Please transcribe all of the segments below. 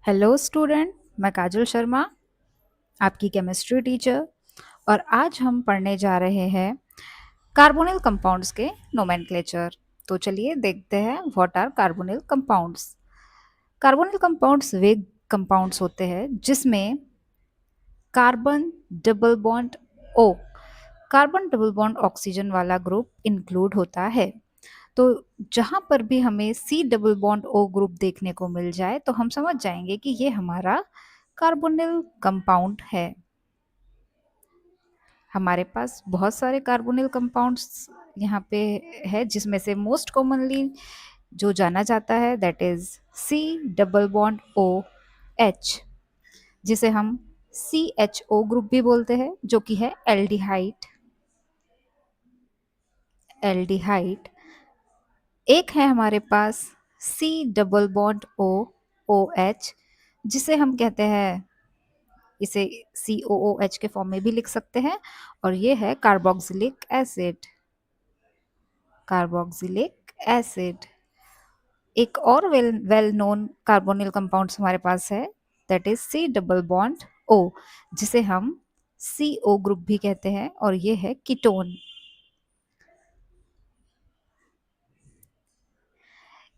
Hello student, मैं काजल शर्मा, आपकी chemistry teacher. और आज हम पढ़ने जा रहे हैं कार्बोनिल कंपाउंड्स के नोमेनक्लेचर। तो चलिए देखते हैं what are carbonyl compounds. Carbonyl compounds वे कंपाउंड्स होते हैं जिसमें carbon double bond O carbon double bond oxygen वाला ग्रुप इंक्लूड होता है। तो जहां पर भी हमें C double bond O group देखने को मिल जाए तो हम समझ जाएंगे कि ये हमारा कार्बोनिल कंपाउंड है। हमारे पास बहुत सारे कार्बोनिल कंपाउंड्स यहाँ पे है, जिसमें से मोस्ट कॉमनली जो जाना जाता है that is C double bond O H, जिसे हम सी एच ओ ग्रुप भी बोलते हैं, जो कि है एल्डिहाइड। एल्डिहाइड एक है हमारे पास C double bond O O H, जिसे हम कहते हैं, इसे सी ओ ओ एच के फॉर्म में भी लिख सकते हैं, और ये है कार्बोक्सिलिक एसिड। कार्बोक्सिलिक एसिड एक और वेल नोन कार्बोनिल कंपाउंड्स हमारे पास है, that is C double bond O, जिसे हम सी ओ ग्रुप भी कहते हैं, और ये है कीटोन।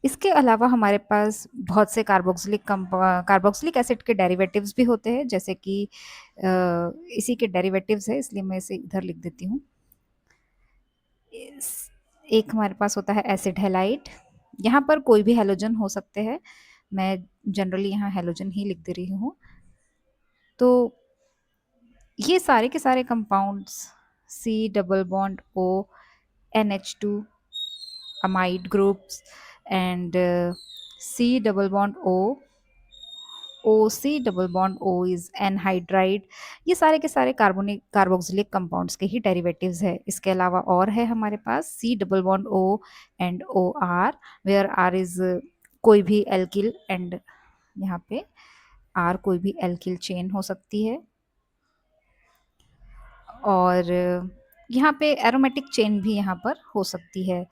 इसके अलावा हमारे पास बहुत से कार्बोक्सिलिक एसिड के डेरिवेटिव्स भी होते हैं, जैसे कि इसी के डेरिवेटिव्स है, इसलिए मैं इसे इधर लिख देती हूँ। एक हमारे पास होता है एसिड हैलाइड। यहाँ पर कोई भी हैलोजन हो सकते हैं, मैं जनरली यहाँ हैलोजन ही लिख दे रही हूँ। तो ये सारे के सारे compounds C double bond O NH2 amide groups and C double bond O C double bond O is anhydride। ये सारे के सारे कार्बोनिक कार्बोक्सिलिक कंपाउंड्स के ही डेरिवेटिव्स है। इसके अलावा और है हमारे पास C double bond O and OR, where R is कोई भी एल्किल, एंड यहाँ पे R कोई भी एल्किल चेन हो सकती है। और यहाँ पे एरोमेटिक चेन भी यहाँ पर हो सकती है।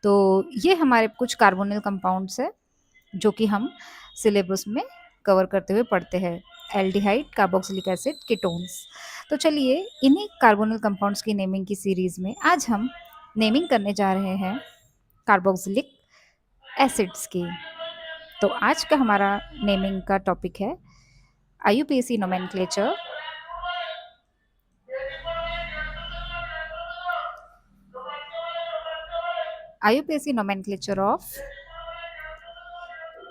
तो ये हमारे कुछ कार्बोनिल कंपाउंड्स है जो कि हम सिलेबस में कवर करते हुए पढ़ते हैं, एल्डिहाइड, कार्बोक्सिलिक एसिड, कीटोन्स। तो चलिए इन्हीं कार्बोनिल कंपाउंड्स की नेमिंग की सीरीज में आज हम नेमिंग करने जा रहे हैं कार्बोक्सिलिक एसिड्स की। तो आज का हमारा नेमिंग का टॉपिक है IUPAC nomenclature. IUPAC nomenclature of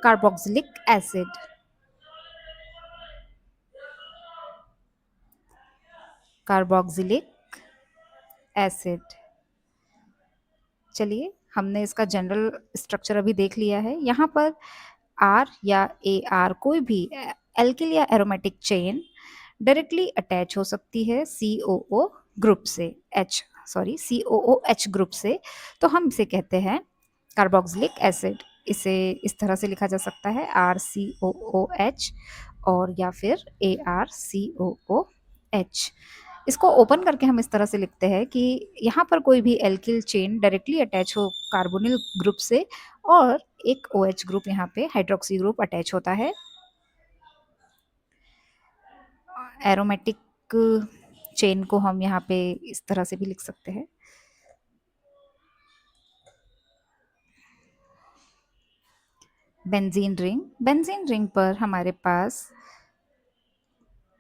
carboxylic acid। Carboxylic acid. चलिए हमने इसका जनरल स्ट्रक्चर अभी देख लिया है। यहाँ पर आर या ए आर कोई भी एल्किल या एरोमेटिक चेन डायरेक्टली अटैच हो सकती है COO ग्रुप से, COOH ग्रुप से। तो हम इसे कहते हैं कार्बोक्सिलिक एसिड। इसे इस तरह से लिखा जा सकता है RCOOH, और या फिर ARCOOH। इसको ओपन करके हम इस तरह से लिखते हैं कि यहाँ पर कोई भी एल्किल चेन डायरेक्टली अटैच हो कार्बोनिल ग्रुप से, और एक OH ग्रुप यहाँ पे हाइड्रोक्सी ग्रुप अटैच होता है। एरोमेटिक चेन को हम यहाँ पे इस तरह से भी लिख सकते हैं। बेंजीन रिंग पर हमारे पास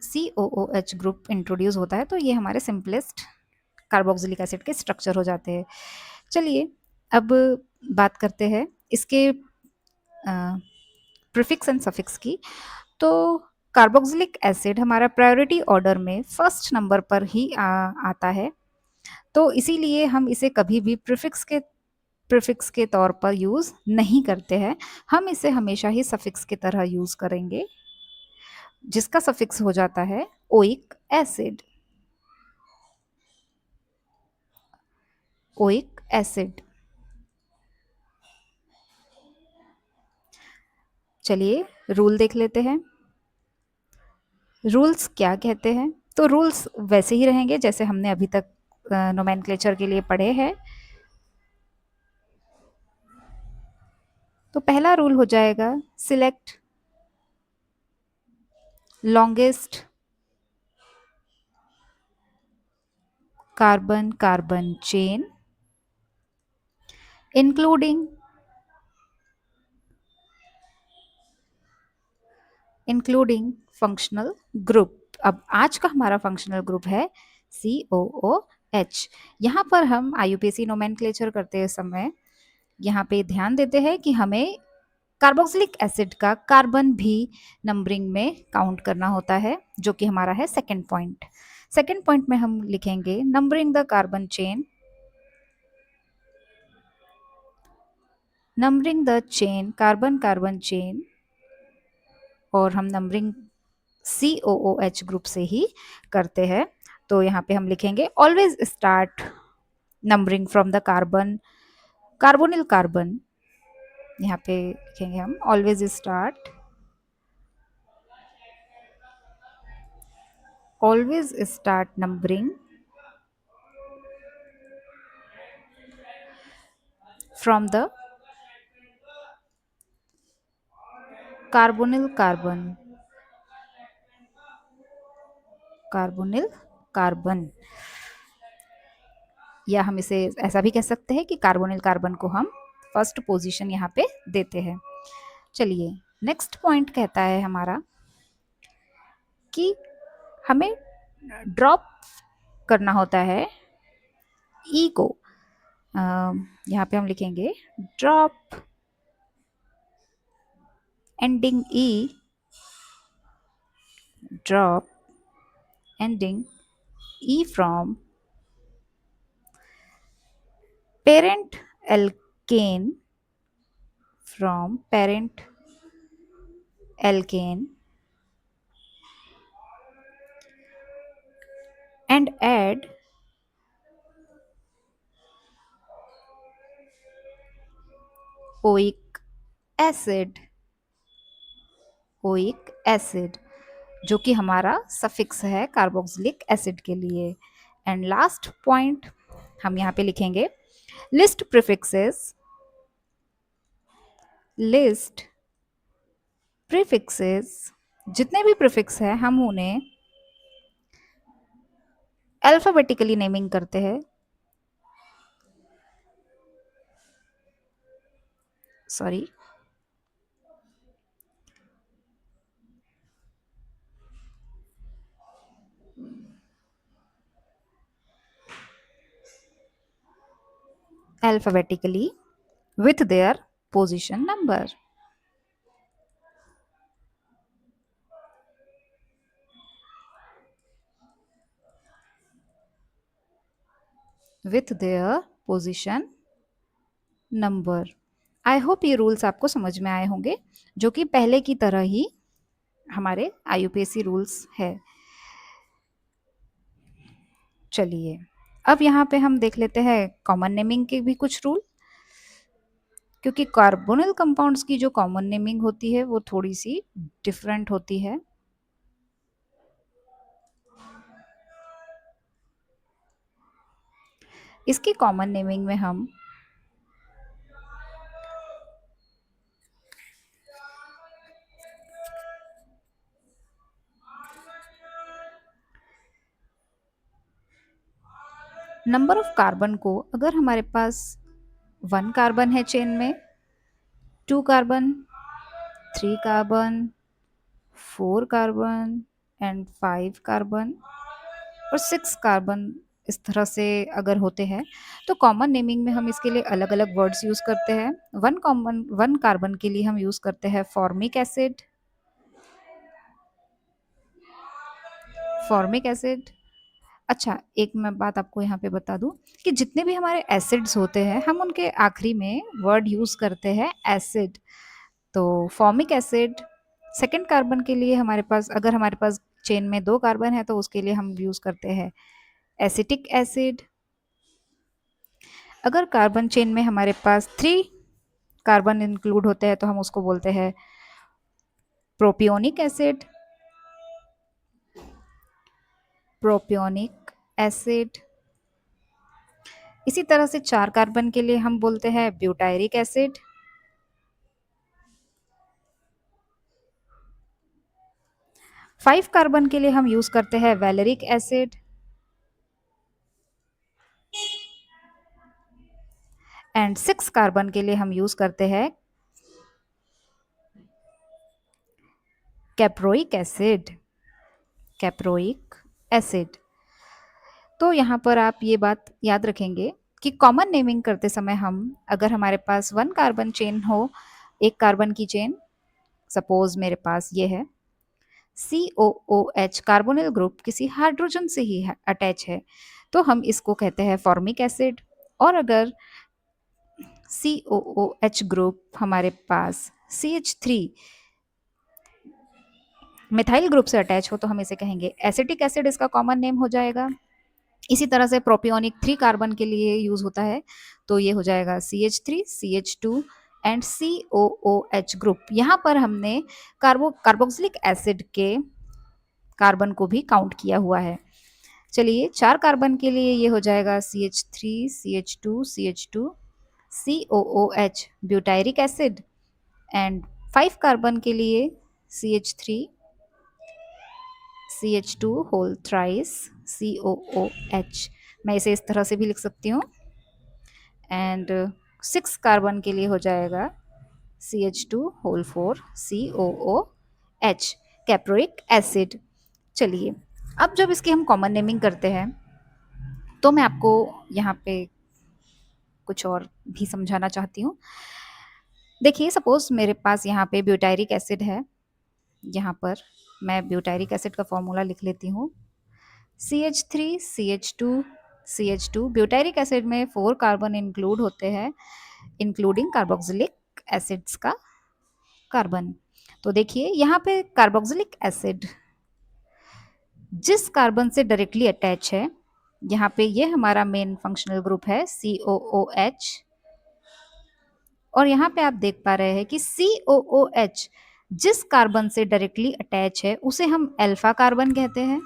COOH ग्रुप इंट्रोड्यूस होता है, तो ये हमारे सिंपलेस्ट कार्बोक्सिलिक एसिड के स्ट्रक्चर हो जाते हैं। चलिए अब बात करते हैं इसके प्रीफिक्स एंड सफिक्स की। तो कार्बोक्सिलिक एसिड हमारा प्रायोरिटी ऑर्डर में फर्स्ट नंबर पर ही आता है, तो इसीलिए हम इसे कभी भी प्रीफिक्स के तौर पर यूज़ नहीं करते हैं। हम इसे हमेशा ही सफिक्स की तरह यूज़ करेंगे, जिसका सफिक्स हो जाता है ओइक एसिड। Oic acid. चलिए रूल देख लेते हैं। रूल्स क्या कहते हैं? तो रूल्स वैसे ही रहेंगे जैसे हमने अभी तक नोमेनक्लेचर के लिए पढ़े हैं। तो पहला रूल हो जाएगा, select longest carbon carbon chain, including functional group. अब आज का हमारा फंक्शनल ग्रुप है COOH। यहाँ पर हम IUPAC नोमेनक्लेचर करते समय यहाँ पे ध्यान देते हैं कि हमें कार्बोक्सिलिक एसिड का कार्बन भी नंबरिंग में काउंट करना होता है, जो कि हमारा है सेकंड पॉइंट। सेकंड पॉइंट में हम लिखेंगे numbering the carbon chain, numbering the chain carbon carbon chain, और हम नंबरिंग COOH ग्रुप से ही करते हैं। तो यहाँ पे हम लिखेंगे always start numbering from the carbon carbonyl carbon. यहाँ पे लिखेंगे हम always start numbering from the carbonyl carbon carbonyl carbon, या हम इसे ऐसा भी कह सकते हैं कि कार्बोनिल कार्बन को हम फर्स्ट पोजीशन यहाँ पे देते हैं। चलिए नेक्स्ट पॉइंट कहता है हमारा कि हमें ड्रॉप करना होता है ई को। यहाँ पे हम लिखेंगे drop ending E, drop ending E from parent alkane, from parent alkane, and add oic acid, oic acid जो कि हमारा सफिक्स है कार्बोक्सिलिक एसिड के लिए। एंड लास्ट पॉइंट हम यहाँ पे लिखेंगे लिस्ट प्रीफिक्सेस, लिस्ट प्रीफिक्सेस, जितने भी प्रीफिक्स है हम उन्हें अल्फाबेटिकली नेमिंग करते हैं। Sorry, alphabetically with their position number. With their position number. I hope ये रूल्स आपको समझ में आए होंगे, जो कि पहले की तरह ही हमारे IUPAC रूल्स है। चलिए अब यहाँ पे हम देख लेते हैं कॉमन नेमिंग के भी कुछ रूल, क्योंकि कार्बोनिल कंपाउंड्स की जो कॉमन नेमिंग होती है वो थोड़ी सी डिफरेंट होती है। इसकी कॉमन नेमिंग में हम नंबर ऑफ कार्बन को, अगर हमारे पास 1 कार्बन है चेन में, 2 carbon, 3 carbon, 4 carbon and 5 carbon और 6 कार्बन, इस तरह से अगर होते हैं तो कॉमन नेमिंग में हम इसके लिए अलग अलग वर्ड्स यूज करते हैं। 1 कार्बन के लिए हम यूज करते हैं फॉर्मिक एसिड, फॉर्मिक एसिड। अच्छा, एक मैं बात आपको यहाँ पे बता दूं कि जितने भी हमारे एसिड्स होते हैं हम उनके आखिरी में वर्ड यूज करते हैं एसिड। तो फॉर्मिक एसिड सेकेंड कार्बन के लिए हमारे पास, अगर हमारे पास चेन में 2 कार्बन है तो उसके लिए हम यूज करते हैं एसिटिक एसिड। अगर कार्बन चेन में हमारे पास 3 कार्बन इंक्लूड होते हैं तो हम उसको बोलते हैं प्रोपियोनिक एसिड, प्रोपियोनिक एसिड। इसी तरह से 4 कार्बन के लिए हम बोलते हैं ब्यूटायरिक एसिड। 5 कार्बन के लिए हम यूज करते हैं वैलेरिक एसिड, एंड 6 कार्बन के लिए हम यूज करते हैं कैप्रोइक एसिड। Caproic acid. तो यहाँ पर आप ये बात याद रखेंगे कि कॉमन नेमिंग करते समय हम, अगर हमारे पास 1 कार्बन चेन हो, एक कार्बन की चेन, सपोज मेरे पास ये है, COOH कार्बोनिल ग्रुप किसी हाइड्रोजन से ही अटैच है, तो हम इसको कहते हैं फॉर्मिक एसिड। और अगर COOH ग्रुप हमारे पास CH3 मिथाइल ग्रुप से अटैच हो, तो हम इसे कहेंगे एसिटिक एसिड, इसका कॉमन नेम हो जाएगा। इसी तरह से प्रोपियोनिक 3 कार्बन के लिए यूज होता है, तो ये हो जाएगा CH3, CH2 and COOH group. यहाँ पर हमने कार्बोक्सिलिक एसिड के कार्बन को भी काउंट किया हुआ है। चलिए 4 कार्बन के लिए ये हो जाएगा CH3, CH2, CH2, COOH butyric acid, and 5 carbon के लिए CH3, CH2 whole thrice, COOH। मैं इसे इस तरह से भी लिख सकती हूँ। एंड 6 कार्बन के लिए हो जाएगा CH2 whole 4, COOH caproic acid. चलिए अब जब इसकी हम कॉमन नेमिंग करते हैं, तो मैं आपको यहाँ पे कुछ और भी समझाना चाहती हूँ। देखिए सपोज मेरे पास यहाँ पे ब्यूटायरिक एसिड है, यहाँ पर मैं ब्यूटायरिक एसिड का फॉर्मूला लिख लेती हूँ। CH3, CH2, CH2 butyric acid में 4 कार्बन इंक्लूड होते हैं, इंक्लूडिंग कार्बोक्सिलिक एसिड्स का कार्बन। तो देखिए यहाँ पे कार्बोक्सिलिक एसिड जिस कार्बन से डायरेक्टली अटैच है, यहाँ पे ये हमारा मेन फंक्शनल ग्रुप है COOH, और यहाँ पे आप देख पा रहे हैं कि COOH जिस कार्बन से डायरेक्टली अटैच है उसे हम अल्फा कार्बन कहते हैं,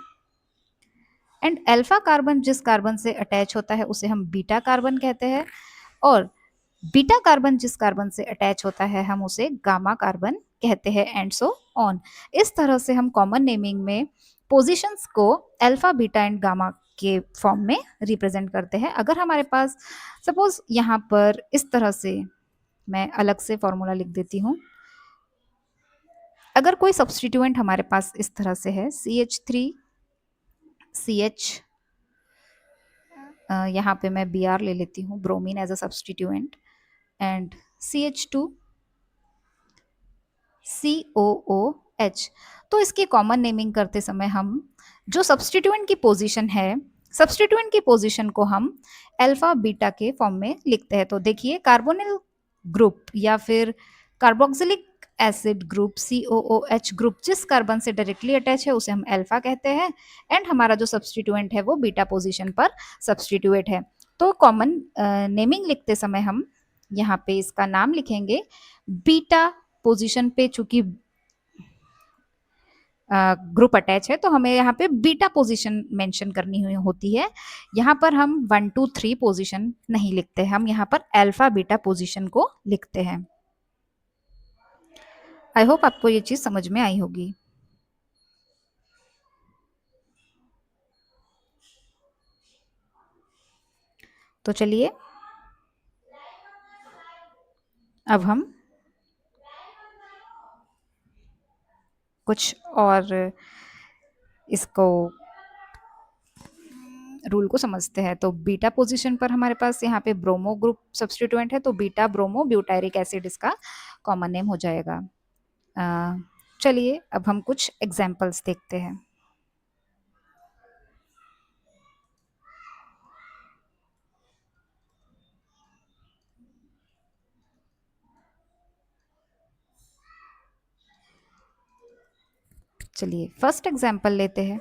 एंड अल्फा कार्बन जिस कार्बन से अटैच होता है उसे हम बीटा कार्बन कहते हैं, और बीटा कार्बन जिस कार्बन से अटैच होता है हम उसे गामा कार्बन कहते हैं, एंड सो ऑन। इस तरह से हम कॉमन नेमिंग में पोजीशंस को अल्फा, बीटा एंड गामा के फॉर्म में रिप्रेजेंट करते हैं। अगर हमारे पास सपोज यहाँ पर इस तरह से, मैं अलग से फॉर्मूला लिख देती हूँ, अगर कोई सब्सटीट्यूएंट हमारे पास इस तरह से है CH3, CH, यहाँ पे मैं Br ले लेती हूँ, bromine as a substituent, and CH2, COOH। तो इसकी कॉमन नेमिंग करते समय हम जो सब्सटीट्यूएंट की पोजीशन है, सब्सटीट्यूएंट की पोजीशन को हम अल्फा बीटा के फॉर्म में लिखते हैं। तो देखिए कार्बोनिल ग्रुप या फिर carboxylic acid group COOH group जिस कार्बन से डायरेक्टली अटैच है उसे हम अल्फा कहते हैं, एंड हमारा जो सब्सटीट्यूएंट है वो बीटा पोजीशन पर सब्सटीट्यूएट है। तो कॉमन नेमिंग लिखते समय हम यहाँ पे इसका नाम लिखेंगे बीटा पोजीशन पे, चूंकि ग्रुप अटैच है तो हमें यहाँ पे बीटा पोजीशन मेंशन करनी हुई होती है। यहाँ पर हम 1 2 3 पोजीशन नहीं लिखते, हम यहाँ पर अल्फा बीटा पोजीशन को लिखते हैं। आई होप आपको ये चीज समझ में आई होगी। तो चलिए अब हम कुछ और इसको रूल को समझते हैं। तो बीटा पोजीशन पर हमारे पास यहाँ पे ब्रोमो ग्रुप सब्सटीट्यूएंट है, तो बीटा ब्रोमो ब्यूटायरिक एसिड इसका कॉमन नेम हो जाएगा। चलिए अब हम कुछ एग्जाम्पल्स देखते हैं। चलिए फर्स्ट एग्जाम्पल लेते हैं।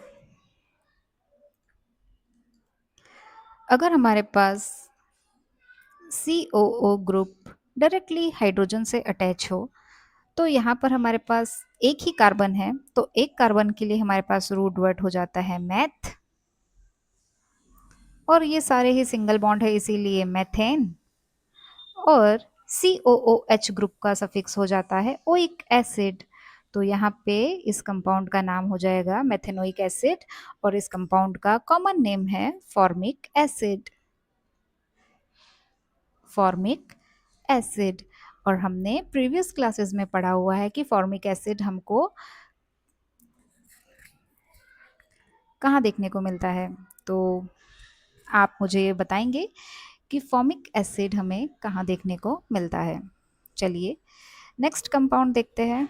अगर हमारे पास COO ग्रुप डायरेक्टली हाइड्रोजन से अटैच हो, तो यहाँ पर हमारे पास एक ही कार्बन है, तो एक कार्बन के लिए हमारे पास रूट वर्ड हो जाता है मैथ, और ये सारे ही सिंगल बॉन्ड है इसीलिए मैथेन, और COOH ग्रुप का सफिक्स हो जाता है ओइक एसिड। तो यहाँ पे इस कंपाउंड का नाम हो जाएगा मेथेनोइक एसिड और इस कंपाउंड का कॉमन नेम है फॉर्मिक एसिड। Formic acid. और हमने प्रीवियस क्लासेस में पढ़ा हुआ है कि फॉर्मिक एसिड हमको कहाँ देखने को मिलता है। तो आप मुझे ये बताएंगे कि फॉर्मिक एसिड हमें कहाँ देखने को मिलता है। चलिए नेक्स्ट कंपाउंड देखते हैं।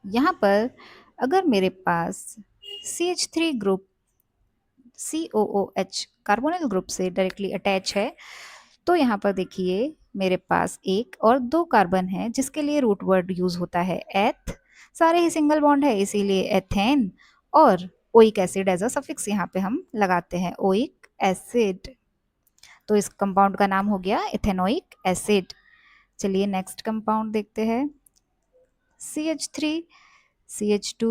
यहाँ पर अगर मेरे पास CH3 group COOH carbonyl group से डायरेक्टली अटैच है तो यहाँ पर देखिए मेरे पास एक और दो कार्बन है जिसके लिए रूट वर्ड यूज होता है एथ। सारे ही सिंगल बॉन्ड है इसीलिए एथेन और oic acid as a suffix यहाँ पे हम लगाते हैं ओइक एसिड। तो इस कंपाउंड का नाम हो गया इथेनोइक एसिड। चलिए नेक्स्ट कंपाउंड देखते हैं। CH3 CH2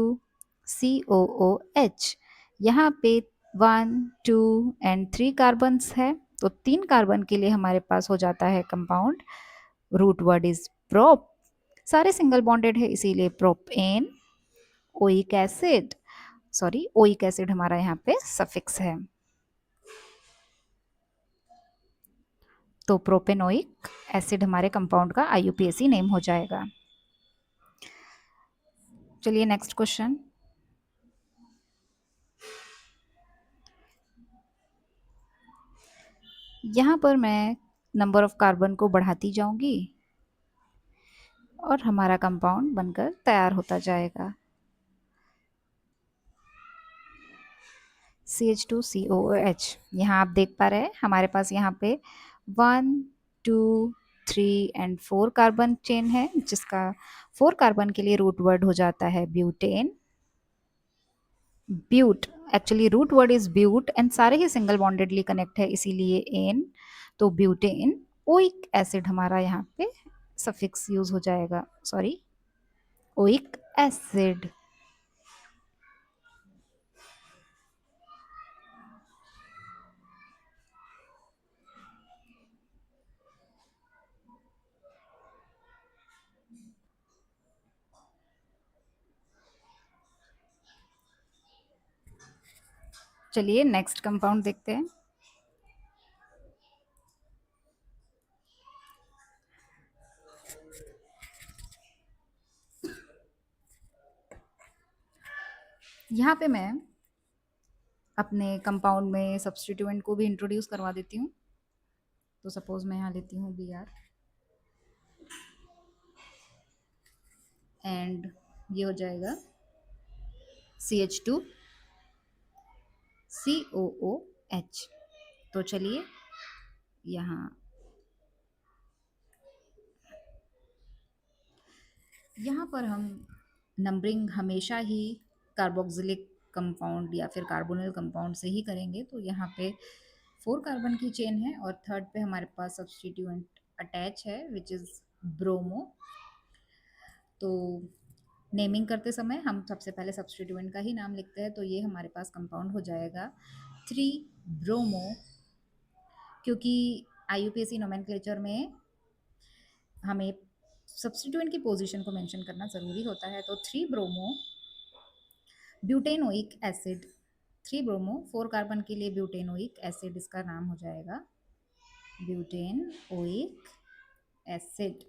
COOH। यहाँ पे 1 2 एंड 3 कार्बन्स है तो 3 कार्बन के लिए हमारे पास हो जाता है compound root word is prop. सारे सिंगल बॉन्डेड है इसीलिए propane oic acid. Sorry oic acid हमारा यहाँ पे सफिक्स है। तो प्रोपेनोइक एसिड हमारे कंपाउंड का IUPAC नेम हो जाएगा। चलिए नेक्स्ट क्वेश्चन। यहाँ पर मैं नंबर ऑफ कार्बन को बढ़ाती जाऊंगी और हमारा कंपाउंड बनकर तैयार होता जाएगा। CH2COOH। यहाँ आप देख पा रहे हैं हमारे पास यहाँ पे 1 2 3 एंड 4 कार्बन चेन है जिसका 4 कार्बन के लिए रूट वर्ड हो जाता है butane. But actually root word is but and सारे ही सिंगल बॉन्डेडली कनेक्ट है इसीलिए एन। तो ब्यूटेन ओइक एसिड हमारा यहाँ पे सफिक्स यूज हो जाएगा। Sorry oic acid. चलिए नेक्स्ट कंपाउंड देखते हैं। यहाँ पे मैं अपने कंपाउंड में सब्स्टिट्यूएंट को भी इंट्रोड्यूस करवा देती हूँ। तो सपोज मैं यहाँ लेती हूँ Br एंड ये हो जाएगा CH2 COOH। तो चलिए यहाँ पर हम नंबरिंग हमेशा ही कार्बोक्सिलिक कंपाउंड या फिर कार्बोनिल कंपाउंड से ही करेंगे। तो यहाँ पे 4 कार्बन की चेन है और थर्ड पे हमारे पास सब्स्टिट्यूएंट अटैच है विच इज ब्रोमो। तो नेमिंग करते समय हम सबसे पहले सब्स्टिट्यूएंट का ही नाम लिखते हैं। तो ये हमारे पास कंपाउंड हो जाएगा 3 ब्रोमो। क्योंकि IUPAC नोमेनक्लेचर में हमें सब्स्टिट्यूएंट की पोजीशन को मेंशन करना ज़रूरी होता है। तो 3 bromo butanoic acid. 3 bromo 4 carbon के लिए ब्यूटेनोइक एसिड इसका नाम हो जाएगा ब्यूटेनोइक एसिड।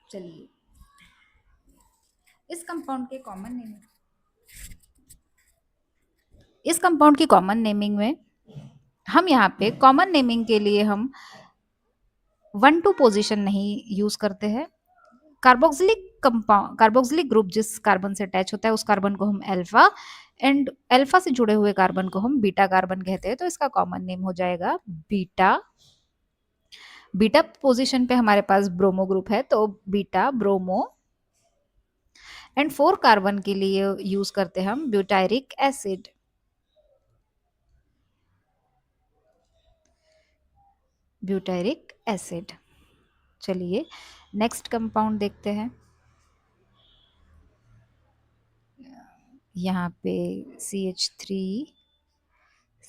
चलिए इस कंपाउंड के कॉमन नेमिंग इस कंपाउंड की कॉमन नेमिंग में हम यहाँ पे कॉमन नेमिंग के लिए हम 1 2 पोजीशन नहीं यूज करते हैं। कार्बोक्सिलिक कंपाउंड कार्बोक्सिलिक ग्रुप जिस कार्बन से अटैच होता है उस कार्बन को हम अल्फा एंड अल्फा से जुड़े हुए कार्बन को हम बीटा कार्बन कहते हैं। तो इसका कॉमन नेम हो जाएगा बीटा। बीटा पोजीशन पे हमारे पास ब्रोमो ग्रुप है तो बीटा ब्रोमो एंड 4 कार्बन के लिए यूज करते हैं हम ब्यूटायरिक एसिड। Butyric acid. चलिए नेक्स्ट कंपाउंड देखते हैं। यहाँ पे CH3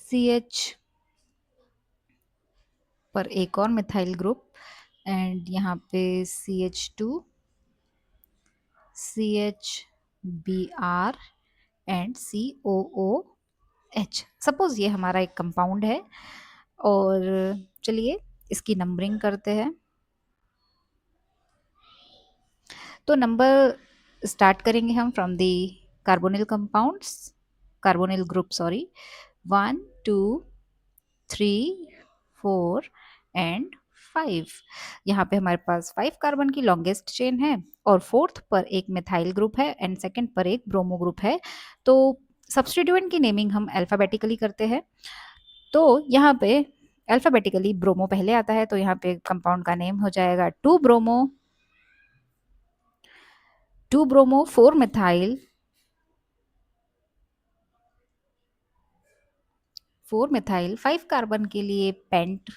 CH पर एक और मिथाइल ग्रुप, एंड यहाँ पे CH2 CHBr and COOH। Suppose ये हमारा एक कंपाउंड है, और चलिए इसकी नंबरिंग करते हैं। तो नंबर स्टार्ट करेंगे हम from the carbonyl compounds, carbonyl group sorry, 1 2 3 4 and 5। यहाँ पे हमारे पास 5 कार्बन की लॉन्गेस्ट चेन है, और फोर्थ पर एक मिथाइल ग्रुप है एंड सेकंड पर एक ब्रोमो ग्रुप है। तो सब्स्टिट्यूएंट की नेमिंग हम अल्फाबेटिकली करते हैं। तो यहाँ पे अल्फाबेटिकली ब्रोमो पहले आता है, तो यहाँ पे कंपाउंड का नेम हो जाएगा 2 bromo, 2 bromo 4 methyl, 4 methyl, 5 carbon के लिए पेंट,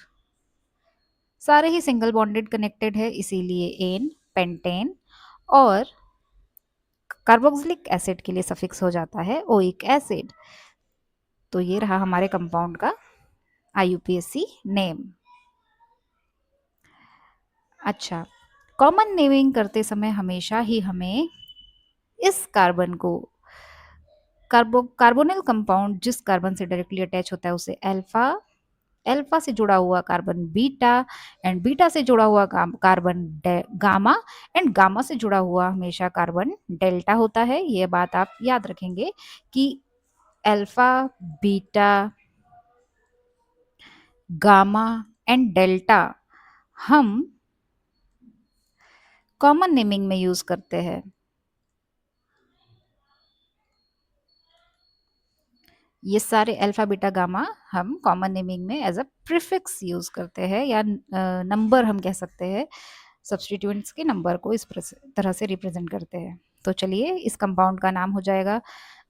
सारे ही सिंगल बॉन्डेड कनेक्टेड है इसीलिए एन, पेंटेन। और कार्बोक्सिलिक एसिड के लिए सफिक्स हो जाता है ओइक एसिड। तो ये रहा हमारे कंपाउंड का IUPAC नेम। अच्छा, कॉमन नेमिंग करते समय हमेशा ही हमें इस कार्बन को, कार्बोनिल कंपाउंड जिस कार्बन से डायरेक्टली अटैच होता है उसे अल्फा, अल्फा से जुड़ा हुआ कार्बन बीटा, एंड बीटा से जुड़ा हुआ कार्बन गामा, एंड गामा से जुड़ा हुआ हमेशा कार्बन डेल्टा होता है। ये बात आप याद रखेंगे कि alpha, beta, gamma and delta हम कॉमन नेमिंग में यूज करते हैं। ये सारे अल्फा बीटा गामा हम कॉमन नेमिंग में एज अ प्रीफिक्स यूज करते हैं, या नंबर हम कह सकते हैं, सब्स्टिट्यूएंट्स के नंबर को इस तरह से रिप्रेजेंट करते हैं। तो चलिए इस कंपाउंड का नाम हो जाएगा,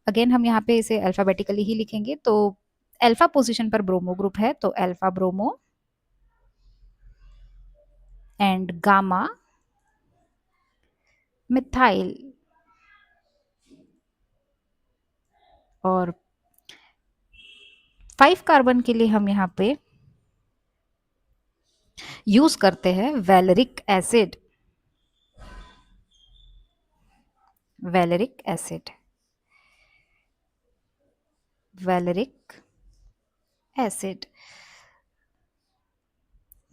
अगेन हम यहाँ पे इसे अल्फाबेटिकली ही लिखेंगे। तो अल्फा पोजीशन पर ब्रोमो ग्रुप है, तो alpha bromo, and gamma methyl, और 5 कार्बन के लिए हम यहाँ पे यूज करते हैं वैलेरिक एसिड, वैलेरिक एसिड, वैलेरिक एसिड।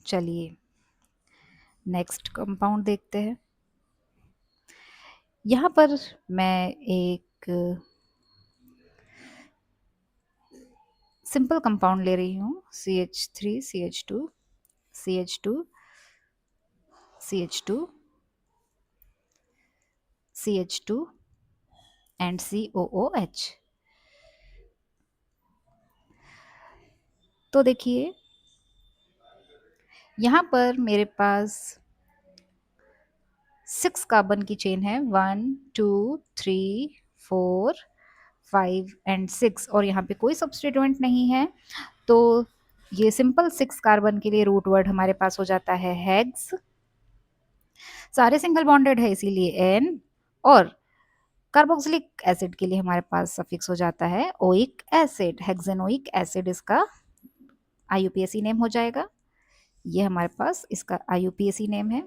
चलिए नेक्स्ट कंपाउंड देखते हैं। यहाँ पर मैं एक सिंपल कंपाउंड ले रही हूँ, CH3 CH2 CH2 CH2 CH2 and COOH। तो देखिए यहाँ पर मेरे पास 6 कार्बन की चेन है, 1 2 3 4 5 एंड 6, और यहाँ पे कोई सब्स्टिट्यूएंट नहीं है। तो ये सिंपल 6 कार्बन के लिए रूट वर्ड हमारे पास हो जाता है हेक्स, सारे सिंगल बॉन्डेड है इसीलिए एन, और कार्बोक्सिलिक एसिड के लिए हमारे पास सफिक्स हो जाता है ओइक एसिड, हेक्सेनोइक एसिड इसका IUPAC नेम हो जाएगा। ये हमारे पास इसका IUPAC नेम है।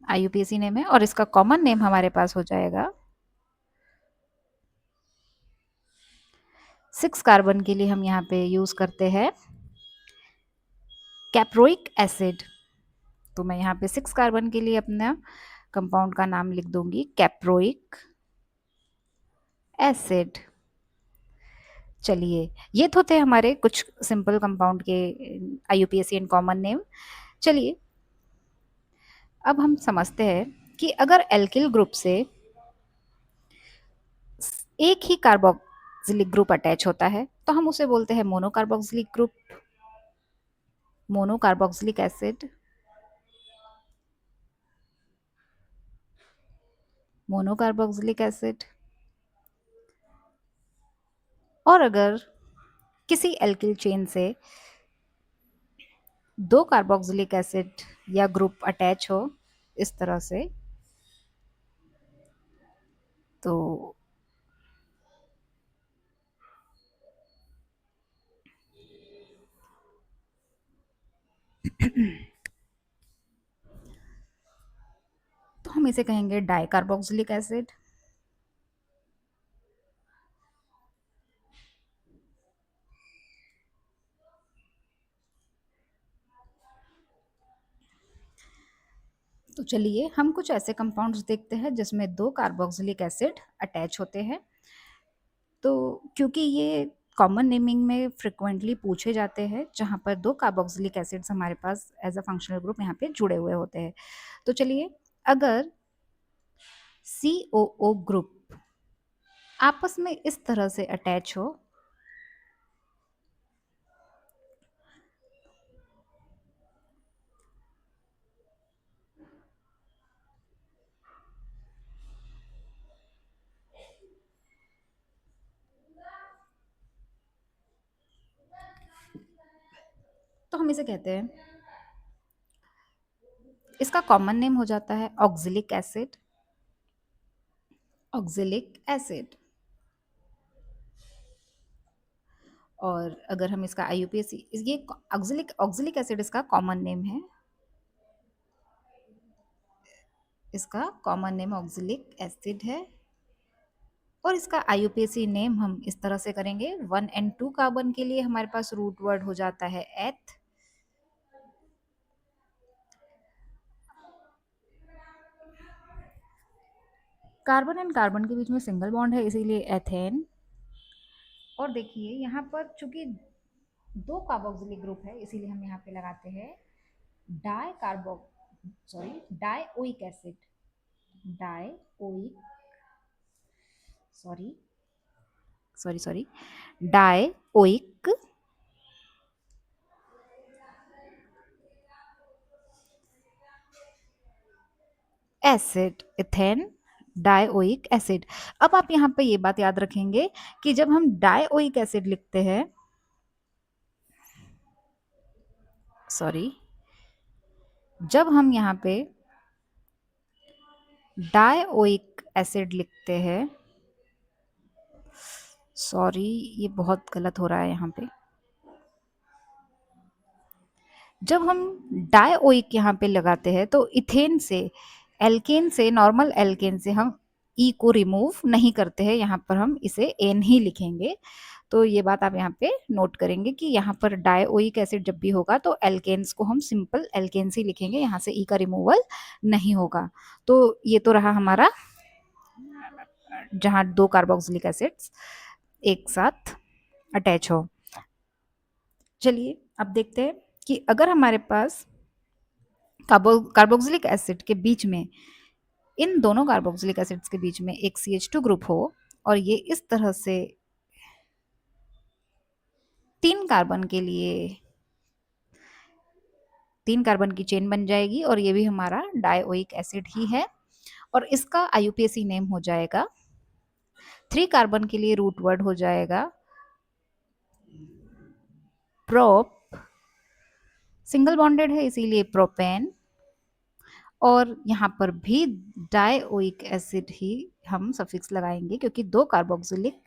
IUPAC नेम है, और इसका कॉमन नेम हमारे पास हो जाएगा, 6 कार्बन के लिए हम यहाँ पे यूज करते हैं कैप्रोइक एसिड। तो मैं यहाँ पे 6 कार्बन के लिए अपना कंपाउंड का नाम लिख दूंगी कैप्रोइक एसिड। चलिए ये तो थे हमारे कुछ सिंपल कंपाउंड के IUPAC एंड कॉमन नेम। चलिए अब हम समझते हैं कि अगर एल्किल ग्रुप से एक ही कार्बोक्सिलिक ग्रुप अटैच होता है तो हम उसे बोलते हैं monocarboxylic group, monocarboxylic acid, monocarboxylic acid. और अगर किसी एल्किल चेन से 2 कार्बोक्सिलिक एसिड या ग्रुप अटैच हो इस तरह से, तो तो हम इसे कहेंगे डाई कार्बोक्सिलिक एसिड। तो चलिए हम कुछ ऐसे कंपाउंड्स देखते हैं जिसमें दो कार्बोक्सिलिक एसिड अटैच होते हैं। तो क्योंकि ये कॉमन नेमिंग में फ्रिक्वेंटली पूछे जाते हैं, जहाँ पर दो कार्बोक्सिलिक एसिड्स हमारे पास एज अ फंक्शनल ग्रुप यहाँ पे जुड़े हुए होते हैं। तो चलिए, अगर COO ग्रुप आपस में इस तरह से अटैच हो, तो हम इसे कहते हैं, इसका कॉमन नेम हो जाता है ऑक्सिलिक एसिड। ऑक्सिलिक एसिड। और अगर हम इसका IUPAC, ये ऑक्सिलिक ऑक्सिलिक एसिड इसका कॉमन नेम है। इसका कॉमन नेम ऑक्सिलिक एसिड है। और इसका IUPAC नेम हम इस तरह से करेंगे, 1 and 2 कार्बन के लिए हमारे पास रूट वर्ड हो जाता है एथ। कार्बन एंड कार्बन के बीच में सिंगल बॉन्ड है, इसीलिए एथेन। और देखिए यहाँ पर चूंकि दो कार्बोक्सिलिक ग्रुप है, इसीलिए हम यहाँ पे लगाते हैं di carbo sorry dioic acid. Dioic sorry sorry sorry dioic acid, ethane dioic acid. अब आप यहाँ पे ये बात याद रखेंगे कि जब हम डाइओइक एसिड लिखते हैं, सॉरी, जब हम यहाँ पे डाइओइक एसिड लिखते हैं, सॉरी ये बहुत गलत हो रहा है यहाँ पे, जब हम डाइओइक यहाँ पे लगाते हैं तो इथेन से, एल्केन से, नॉर्मल एल्केन से हम ई को रिमूव नहीं करते हैं, यहाँ पर हम इसे एन ही लिखेंगे। तो ये बात आप यहाँ पे नोट करेंगे कि यहाँ पर डाइओइक एसिड जब भी होगा तो एल्केन्स को हम सिंपल एल्केन्स ही लिखेंगे, यहाँ से ई का रिमूवल नहीं होगा। तो ये तो रहा हमारा जहाँ दो कार्बोक्सिलिक एसिड्स एक साथ अटैच हो। चलिए अब देखते हैं कि अगर हमारे पास कार्बोक्सिलिक एसिड के बीच में, इन दोनों कार्बोक्सिलिक एसिड्स के बीच में एक CH2 ग्रुप हो और ये इस तरह से 3 कार्बन के लिए 3 कार्बन की चेन बन जाएगी और ये भी हमारा डाइओइक एसिड ही है। और इसका IUPAC नेम हो जाएगा, 3 कार्बन के लिए रूट वर्ड हो जाएगा प्रोप, सिंगल बॉन्डेड है इसीलिए प्रोपेन। और यहाँ पर भी डाइओइक एसिड ही हम सफिक्स लगाएंगे, क्योंकि दो कार्बोक्सिलिक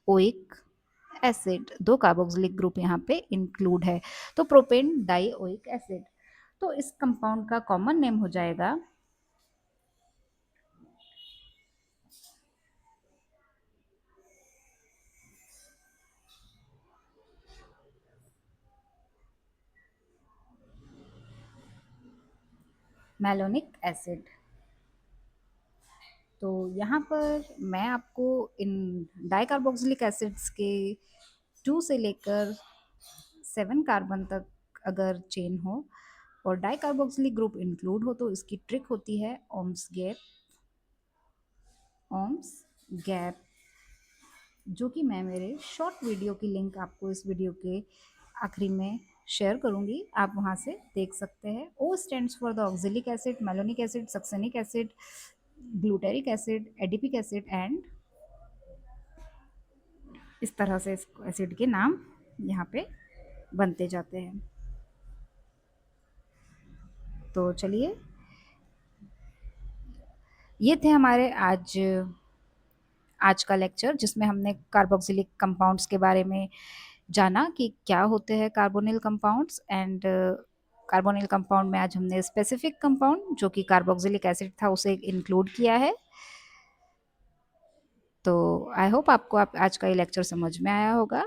ओइक एसिड, दो कार्बोक्सिलिक ग्रुप यहाँ पे इंक्लूड है, तो प्रोपेन डाइओइक एसिड। तो इस कंपाउंड का कॉमन नेम हो जाएगा मैलोनिक एसिड। तो यहाँ पर मैं आपको इन डाइकार्बोक्सिलिक एसिड्स के 2 से लेकर 7 कार्बन तक अगर चेन हो और डाइकार्बोक्सिलिक ग्रुप इंक्लूड हो तो इसकी ट्रिक होती है ओम्स गैप। ओम्स गैप, जो कि मैं मेरे शॉर्ट वीडियो की लिंक आपको इस वीडियो के आखिरी में शेयर करूंगी, आप वहां से देख सकते हैं। O stands for the oxalic acid, malonic acid, succinic acid, glutaric acid, adipic acid and इस तरह से एसिड के नाम यहाँ पे बनते जाते हैं। तो चलिए ये थे हमारे आज का लेक्चर, जिसमें हमने कार्बोक्सिलिक कंपाउंड्स के बारे में जाना कि क्या होते हैं carbonyl compounds. And carbonyl compound में आज हमने स्पेसिफिक कंपाउंड जो कि कार्बोक्सिलिक एसिड था उसे इंक्लूड किया है। तो आई होप आपको आज का ये लेक्चर समझ में आया होगा।